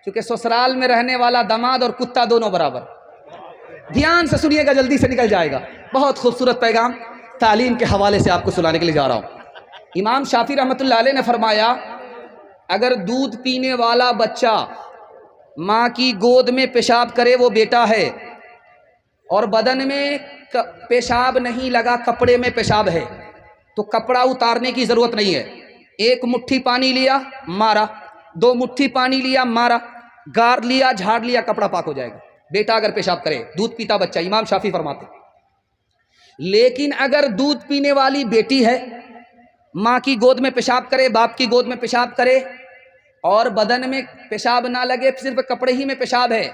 کیونکہ سسرال میں رہنے والا داماد اور کتا دونوں برابر. دھیان سے سنیے گا, جلدی سے نکل جائے گا. بہت خوبصورت پیغام تعلیم کے حوالے سے آپ کو سنانے کے لیے جا رہا ہوں. امام شافعی رحمۃ اللہ علیہ نے فرمایا اگر دودھ پینے والا بچہ ماں کی گود میں پیشاب کرے وہ بیٹا ہے, اور بدن میں پیشاب نہیں لگا, کپڑے میں پیشاب ہے, تو کپڑا اتارنے کی ضرورت نہیں ہے. ایک مٹھی پانی لیا مارا, 2 مٹھی پانی لیا مارا, گار لیا جھاڑ لیا, کپڑا پاک ہو جائے گا. بیٹا اگر پیشاب کرے, دودھ پیتا بچہ, امام شافعی فرماتے. لیکن اگر دودھ پینے والی بیٹی ہے, ماں کی گود میں پیشاب کرے, باپ کی گود میں پیشاب کرے, اور بدن میں پیشاب نہ لگے, صرف کپڑے ہی میں پیشاب ہے,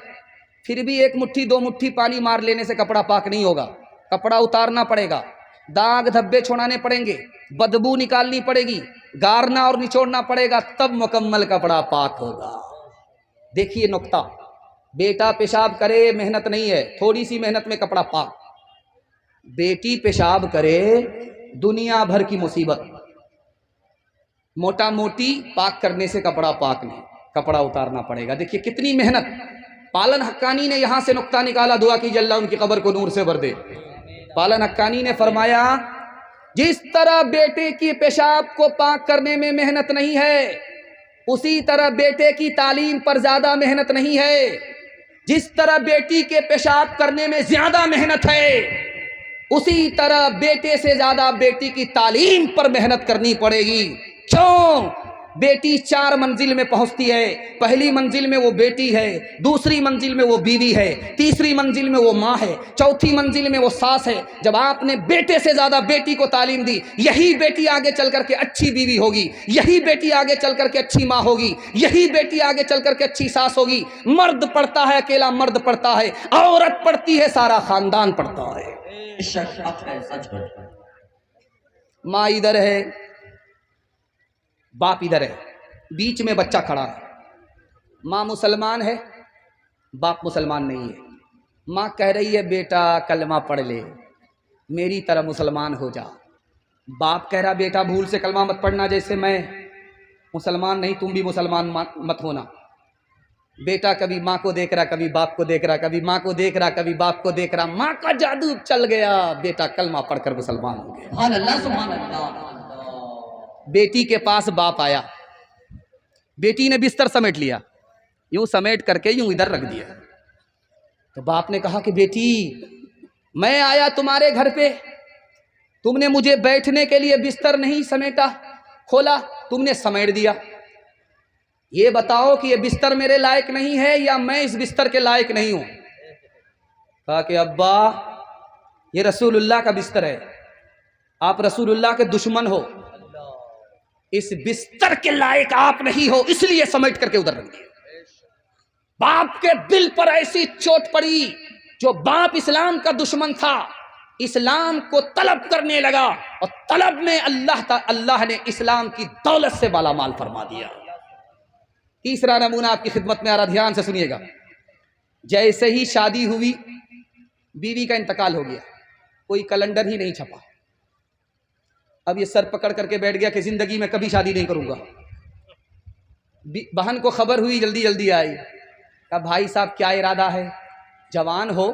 پھر بھی 1 مٹھی 2 مٹھی پانی مار لینے سے کپڑا پاک نہیں ہوگا. کپڑا اتارنا پڑے گا, داغ دھبے چھوڑانے پڑیں گے, بدبو نکالنی پڑے گی, گارنا اور نچوڑنا پڑے گا, تب مکمل کپڑا پاک ہوگا. دیکھیے نقطہ, بیٹا پیشاب کرے محنت نہیں ہے, تھوڑی سی محنت میں کپڑا پاک. بیٹی پیشاب کرے دنیا بھر کی مصیبت, موٹا موٹی پاک کرنے سے کپڑا پاک نہیں, کپڑا اتارنا پڑے گا. دیکھیے کتنی محنت. پالن حقانی نے یہاں سے نقطہ نکالا, دعا کیجیے اللہ ان کی قبر کو نور سے بھر دے. پالن حقانی نے فرمایا جس طرح بیٹے کی پیشاب کو پاک کرنے میں محنت نہیں ہے, اسی طرح بیٹے کی تعلیم پر زیادہ محنت نہیں ہے. جس طرح بیٹی کے پیشاب کرنے میں زیادہ محنت ہے, اسی طرح بیٹے سے زیادہ بیٹی کی تعلیم پر محنت کرنی پڑے گی. کیوں؟ بیٹی 4 منزل میں پہنچتی ہے. پہلی منزل میں وہ بیٹی ہے, دوسری منزل میں وہ بیوی ہے, تیسری منزل میں وہ ماں ہے, چوتھی منزل میں وہ ساس ہے. جب آپ نے بیٹے سے زیادہ بیٹی کو تعلیم دی, یہی بیٹی آگے چل کر کے اچھی بیوی ہوگی, یہی بیٹی آگے چل کر کے اچھی ماں ہوگی, یہی بیٹی آگے چل کر کے اچھی ساس ہوگی. مرد پڑھتا ہے اکیلا مرد پڑھتا ہے, عورت پڑھتی ہے سارا خاندان پڑھتا ہے. ماں ادھر ہے, باپ ادھر ہے, بیچ میں بچہ کھڑا ہے. ماں مسلمان ہے, باپ مسلمان نہیں ہے. ماں کہہ رہی ہے بیٹا کلمہ پڑھ لے, میری طرح مسلمان ہو جا. باپ کہہ رہا بیٹا بھول سے کلمہ مت پڑھنا, جیسے میں مسلمان نہیں تم بھی مسلمان مت ہونا. بیٹا کبھی ماں کو دیکھ رہا, کبھی باپ کو دیکھ رہا, کبھی ماں کو دیکھ رہا, کبھی باپ کو دیکھ رہا. ماں کا جادو چل گیا, بیٹا کلمہ پڑھ کر مسلمان ہو گیا. سبحان اللہ سبحان اللہ. بیٹی کے پاس باپ آیا, بیٹی نے بستر سمیٹ لیا, یوں سمیٹ کر کے یوں ادھر رکھ دیا. تو باپ نے کہا کہ بیٹی میں آیا تمہارے گھر پہ, تم نے مجھے بیٹھنے کے لیے بستر نہیں سمیٹا, کھولا, تم نے سمیٹ دیا. یہ بتاؤ کہ یہ بستر میرے لائق نہیں ہے یا میں اس بستر کے لائق نہیں ہوں؟ کہا کہ ابا یہ رسول اللہ کا بستر ہے, آپ رسول اللہ کے دشمن ہو, اس بستر کے لائق آپ نہیں ہو, اس لیے سمیٹ کر کے ادھر رکھ دیا. باپ کے دل پر ایسی چوٹ پڑی, جو باپ اسلام کا دشمن تھا اسلام کو طلب کرنے لگا, اور طلب میں اللہ نے اسلام کی دولت سے بالا مال فرما دیا. تیسرا نمونہ آپ کی خدمت میں آ رہا, دھیان سے سنیے گا. جیسے ہی شادی ہوئی, بیوی کا انتقال ہو گیا, کوئی کیلنڈر ہی نہیں چھپا. اب یہ سر پکڑ کر کے بیٹھ گیا کہ زندگی میں کبھی شادی نہیں کروں گا. بہن کو خبر ہوئی, جلدی جلدی آئی, کہا بھائی صاحب کیا ارادہ ہے؟ جوان ہو,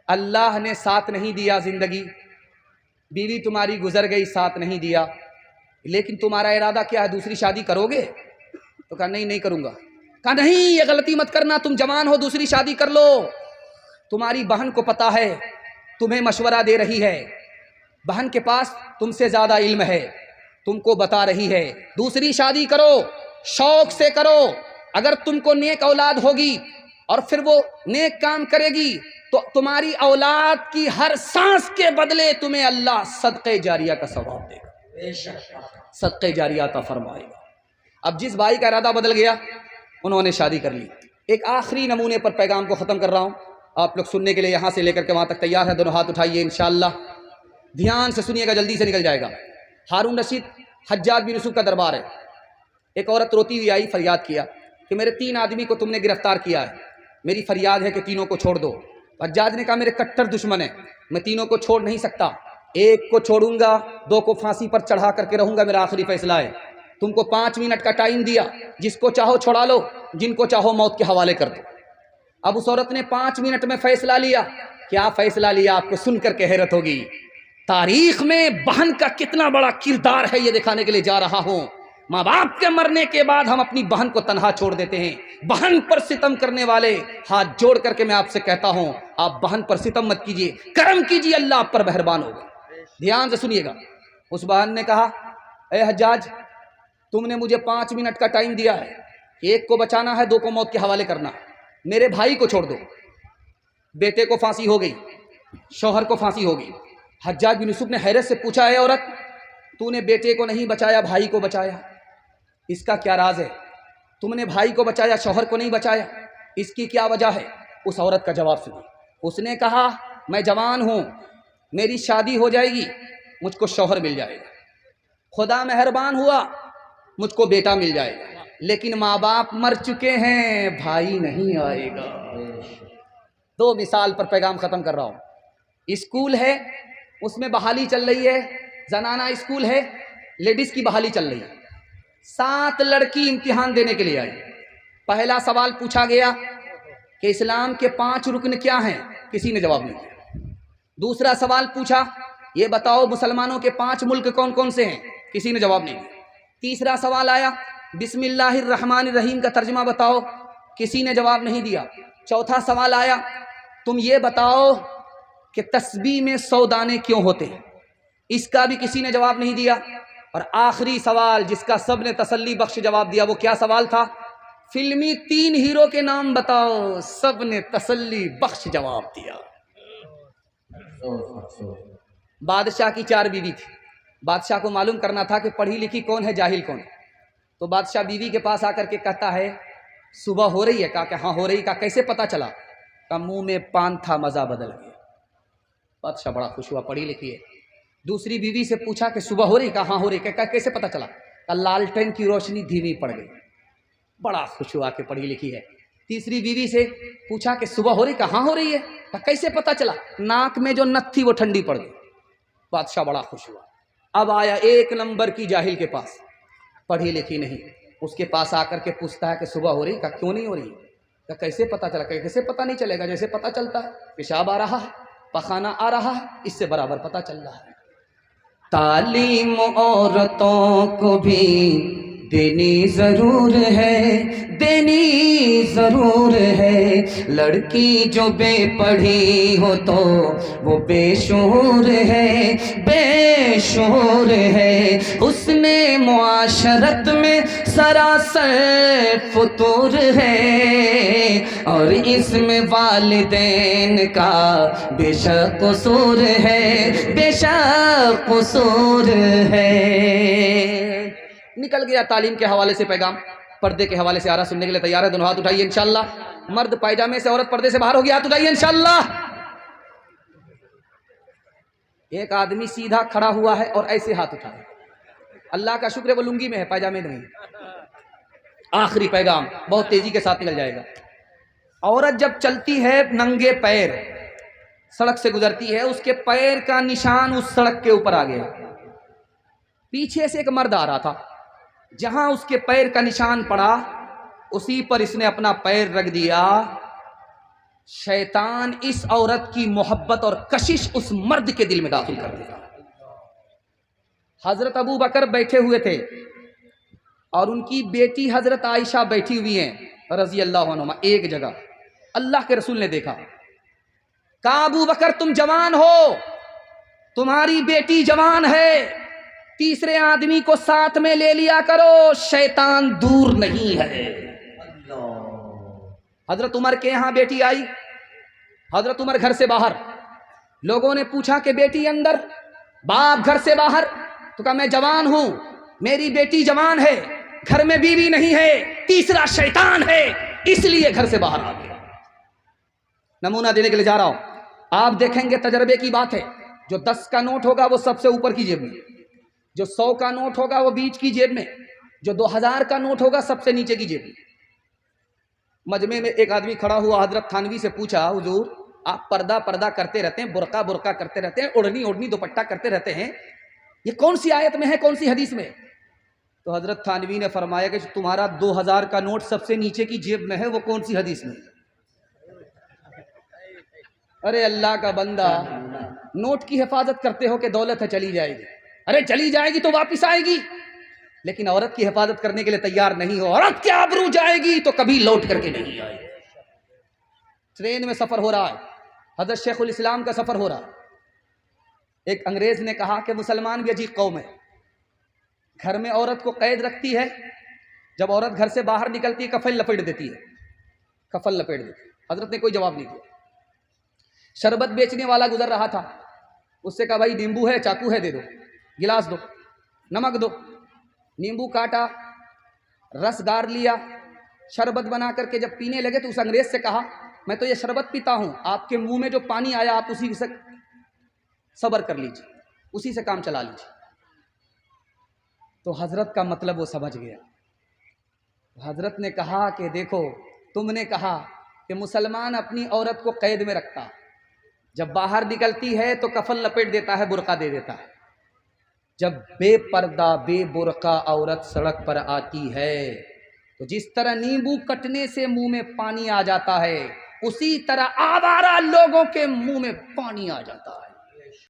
اللہ نے ساتھ نہیں دیا زندگی, بیوی تمہاری گزر گئی, ساتھ نہیں دیا, لیکن تمہارا ارادہ کیا ہے, دوسری شادی کرو گے؟ تو کہا نہیں کروں گا. کہا نہیں, یہ غلطی مت کرنا, تم جوان ہو, دوسری شادی کر لو. تمہاری بہن کو پتا ہے, تمہیں مشورہ دے رہی ہے, بہن کے پاس تم سے زیادہ علم ہے, تم کو بتا رہی ہے دوسری شادی کرو, شوق سے کرو. اگر تم کو نیک اولاد ہوگی اور پھر وہ نیک کام کرے گی تو تمہاری اولاد کی ہر سانس کے بدلے تمہیں اللہ صدقہ جاریہ کا ثواب دے گا, صدقہ جاریہ عطا فرمائے گا. اب جس بھائی کا ارادہ بدل گیا, انہوں نے شادی کر لی. ایک آخری نمونے پر پیغام کو ختم کر رہا ہوں, آپ لوگ سننے کے لیے یہاں سے لے کر کے وہاں تک تیار ہیں؟ دونوں ہاتھ اٹھائیے انشاءاللہ. دھیان سے سنیے گا, جلدی سے نکل جائے گا. ہارون رشید حجاج بن یوسف کا دربار ہے. ایک عورت روتی ہوئی آئی, فریاد کیا کہ میرے 3 آدمی کو تم نے گرفتار کیا ہے, میری فریاد ہے کہ تینوں کو چھوڑ دو. حجاج نے کہا میرے کٹر دشمن ہیں, میں تینوں کو چھوڑ نہیں سکتا, ایک کو چھوڑوں گا, 2 کو پھانسی پر چڑھا کر کے رہوں گا, میرا آخری فیصلہ ہے. تم کو 5 منٹ کا ٹائم دیا، جس کو چاہو چھڑا لو، جن کو چاہو موت کے حوالے کر دو۔ اب اس عورت نے 5 منٹ میں فیصلہ لیا۔ کیا فیصلہ لیا؟ آپ کو سن کر کے حیرت ہوگی۔ تاریخ میں بہن کا کتنا بڑا کردار ہے یہ دکھانے کے لیے جا رہا ہوں۔ ماں باپ کے مرنے کے بعد ہم اپنی بہن کو تنہا چھوڑ دیتے ہیں۔ بہن پر ستم کرنے والے، ہاتھ جوڑ کر کے میں آپ سے کہتا ہوں، آپ بہن پر ستم مت کیجیے، کرم کیجیے، اللہ آپ پر مہربان ہوگا۔ دھیان سے سنیے گا۔ اس بہن نے کہا، اے حجاج، تم نے مجھے 5 منٹ کا ٹائم دیا ہے، ایک کو بچانا ہے، 2 کو موت کے حوالے کرنا ہے، میرے بھائی کو چھوڑ دو۔ بیٹے کو پھانسی ہو گئی، شوہر کو پھانسی ہو گئی۔ حجاج بن یوسف نے حیرت سے پوچھا، اے عورت، تو نے بیٹے کو نہیں بچایا، بھائی کو بچایا، اس کا کیا راز ہے؟ تم نے بھائی کو بچایا، شوہر کو نہیں بچایا، اس کی کیا وجہ ہے؟ اس عورت کا جواب سنی۔ اس نے کہا، میں جوان ہوں، میری شادی ہو جائے گی، مجھ کو شوہر مل جائے گا، خدا مہربان ہوا مجھ کو بیٹا مل جائے گا، لیکن ماں باپ مر چکے ہیں، بھائی نہیں آئے گا۔ 2 مثال پر پیغام ختم کر رہا ہوں۔ اسکول ہے، اس میں بحالی چل رہی ہے، زنانہ اسکول ہے، لیڈیز کی بحالی چل رہی ہے۔ 7 لڑکی امتحان دینے کے لیے آئی۔ پہلا سوال پوچھا گیا کہ اسلام کے 5 رکن کیا ہیں؟ کسی نے جواب نہیں دیا۔ دوسرا سوال پوچھا، یہ بتاؤ مسلمانوں کے 5 ملک کون کون سے ہیں؟ کسی نے جواب نہیں دیا۔ تیسرا سوال آیا، بسم اللہ الرحمن الرحیم کا ترجمہ بتاؤ، کسی نے جواب نہیں دیا۔ چوتھا سوال آیا، تم یہ بتاؤ کہ تسبیح میں 100 دانے کیوں ہوتے ہیں؟ اس کا بھی کسی نے جواب نہیں دیا۔ اور آخری سوال جس کا سب نے تسلی بخش جواب دیا، وہ کیا سوال تھا؟ فلمی 3 ہیرو کے نام بتاؤ، سب نے تسلی بخش جواب دیا۔ بادشاہ کی 4 بیوی تھی۔ بادشاہ کو معلوم کرنا تھا کہ پڑھی لکھی کون ہے، جاہل کون ہے۔ تو بادشاہ بیوی کے پاس آ کر کے کہتا ہے، صبح ہو رہی ہے؟ کہا کہ ہاں ہو رہی۔ کہا کیسے پتا چلا؟ کہا منہ میں پان تھا، مزہ بدل گیا۔ بادشاہ بڑا خوش ہوا، پڑھی لکھی ہے۔ دوسری بیوی سے پوچھا کہ صبح ہو رہی؟ کہا ہاں ہو رہی۔ کہا کیسے پتا چلا؟ کہا لالٹین کی روشنی دھیمی پڑ گئی۔ بڑا خوش ہوا کہ پڑھی لکھی ہے۔ تیسری بیوی سے پوچھا کہ صبح ہو رہی؟ کہا ہاں ہو رہی ہے۔ کہا کیسے پتا چلا؟ ناک میں جو نت تھی وہ ٹھنڈی پڑ گئی۔ بادشاہ بڑا خوش ہوا۔ اب آیا 1 نمبر کی جاہل کے پاس، پڑھی لکھی نہیں۔ اس کے پاس آ کر کے پوچھتا ہے کہ صبح ہو رہی؟ کہا کیوں نہیں ہو رہی؟ کہا کیسے پتا چلا؟ کہ کیسے پتا نہیں چلے گا؟ جیسے پتا چلتا ہے پیشاب آ رہا ہے، پخانہ آ رہا ہے، اس سے برابر پتا چل رہا ہے۔ تعلیم عورتوں کو بھی دینی ضرور ہے، دینی ضرور ہے۔ لڑکی جو بے پڑھی ہو تو وہ بے شعور ہے، بے شعور ہے۔ حسن معاشرت میں سراسر فطور ہے، اور اس میں والدین کا بے شک قصور ہے، بے شک قصور ہے۔ نکل گیا تعلیم کے حوالے سے پیغام۔ پردے کے حوالے سے آ رہا، سننے کے لیے تیار ہے؟ دونوں ہاتھ اٹھائیے انشاءاللہ۔ مرد پائجامے سے، عورت پردے سے باہر ہوگی، ہاتھ اٹھائیے انشاءاللہ۔ ایک آدمی سیدھا کھڑا ہوا ہے اور ایسے ہاتھ اٹھائے، اللہ کا شکر ہے وہ لنگی میں ہے، پائجامے نہیں۔ آخری پیغام بہت تیزی کے ساتھ نکل جائے گا۔ عورت جب چلتی ہے ننگے پیر، سڑک سے گزرتی ہے، اس کے پیر کا نشان اس سڑک کے اوپر آ گیا۔ پیچھے سے ایک مرد آ رہا تھا، جہاں اس کے پیر کا نشان پڑا اسی پر اس نے اپنا پیر رکھ دیا۔ شیطان اس عورت کی محبت اور کشش اس مرد کے دل میں داخل کر دیا۔ حضرت ابو بکر بیٹھے ہوئے تھے اور ان کی بیٹی حضرت عائشہ بیٹھی ہوئی ہیں رضی اللہ عنہما ایک جگہ۔ اللہ کے رسول نے دیکھا، کہا ابو بکر تم جوان ہو، تمہاری بیٹی جوان ہے، تیسرے آدمی کو ساتھ میں لے لیا کرو، شیطان دور نہیں ہے۔ حضرت عمر کے یہاں بیٹی آئی، حضرت عمر گھر سے باہر، لوگوں نے پوچھا کہ بیٹی اندر، باپ گھر سے باہر، تو کہا میں جوان ہوں، میری بیٹی جوان ہے، گھر میں بیوی نہیں ہے، تیسرا شیطان ہے، اس لیے گھر سے باہر آ گیا۔ نمونہ دینے کے لیے جا رہا ہوں، آپ دیکھیں گے تجربے کی بات ہے، جو 10 کا نوٹ ہوگا وہ سب سے اوپر کی جیب میں، جو 100 کا نوٹ ہوگا وہ بیچ کی جیب میں، جو 2000 کا نوٹ ہوگا سب سے نیچے کی جیب میں۔ مجمع میں ایک آدمی کھڑا ہوا، حضرت تھانوی سے پوچھا حضور آپ پردہ کرتے رہتے ہیں، برقع کرتے رہتے ہیں، اوڑھنی دوپٹہ کرتے رہتے ہیں، یہ کون سی آیت میں ہے، کون سی حدیث میں؟ تو حضرت تھانوی نے فرمایا کہ تمہارا 2000 کا نوٹ سب سے نیچے کی جیب میں ہے، وہ کون سی حدیث میں؟ ارے اللہ کا بندہ، نوٹ کی حفاظت کرتے ہو کہ دولت ہے چلی جائے گی، ارے چلی جائے گی تو واپس آئے گی، لیکن عورت کی حفاظت کرنے کے لیے تیار نہیں ہو، عورت کی آبرو جائے گی تو کبھی لوٹ کر کے نہیں آئے گی۔ ٹرین میں سفر ہو رہا ہے، حضرت شیخ الاسلام کا سفر ہو رہا ہے، ایک انگریز نے کہا کہ مسلمان بھی عجیب قوم ہے، گھر میں عورت کو قید رکھتی ہے، جب عورت گھر سے باہر نکلتی ہے کفن لپیٹ دیتی ہے، کفن لپیٹ دیتی ہے۔ حضرت نے کوئی جواب نہیں دیا۔ شربت بیچنے والا گزر رہا تھا، اس سے کہا بھائی نیمبو ہے، چاقو ہے، دے دو، گلاس دو، نمک دو، نیمبو کاٹا، رس گار لیا، شربت بنا کر کے جب پینے لگے تو اس انگریز سے کہا میں تو یہ شربت پیتا ہوں، آپ کے منہ میں جو پانی آیا آپ اسی سے صبر کر لیجیے، اسی سے کام چلا لیجیے۔ تو حضرت کا مطلب وہ سمجھ گیا۔ حضرت نے کہا کہ دیکھو تم نے کہا کہ مسلمان اپنی عورت کو قید میں رکھتا، جب باہر نکلتی ہے تو کفن لپیٹ دیتا ہے، برقع دے دیتا ہے، جب بے پردہ بے برقع عورت سڑک پر آتی ہے تو جس طرح نیمبو کٹنے سے منہ میں پانی آ جاتا ہے، اسی طرح آوارہ لوگوں کے منہ میں پانی آ جاتا ہے۔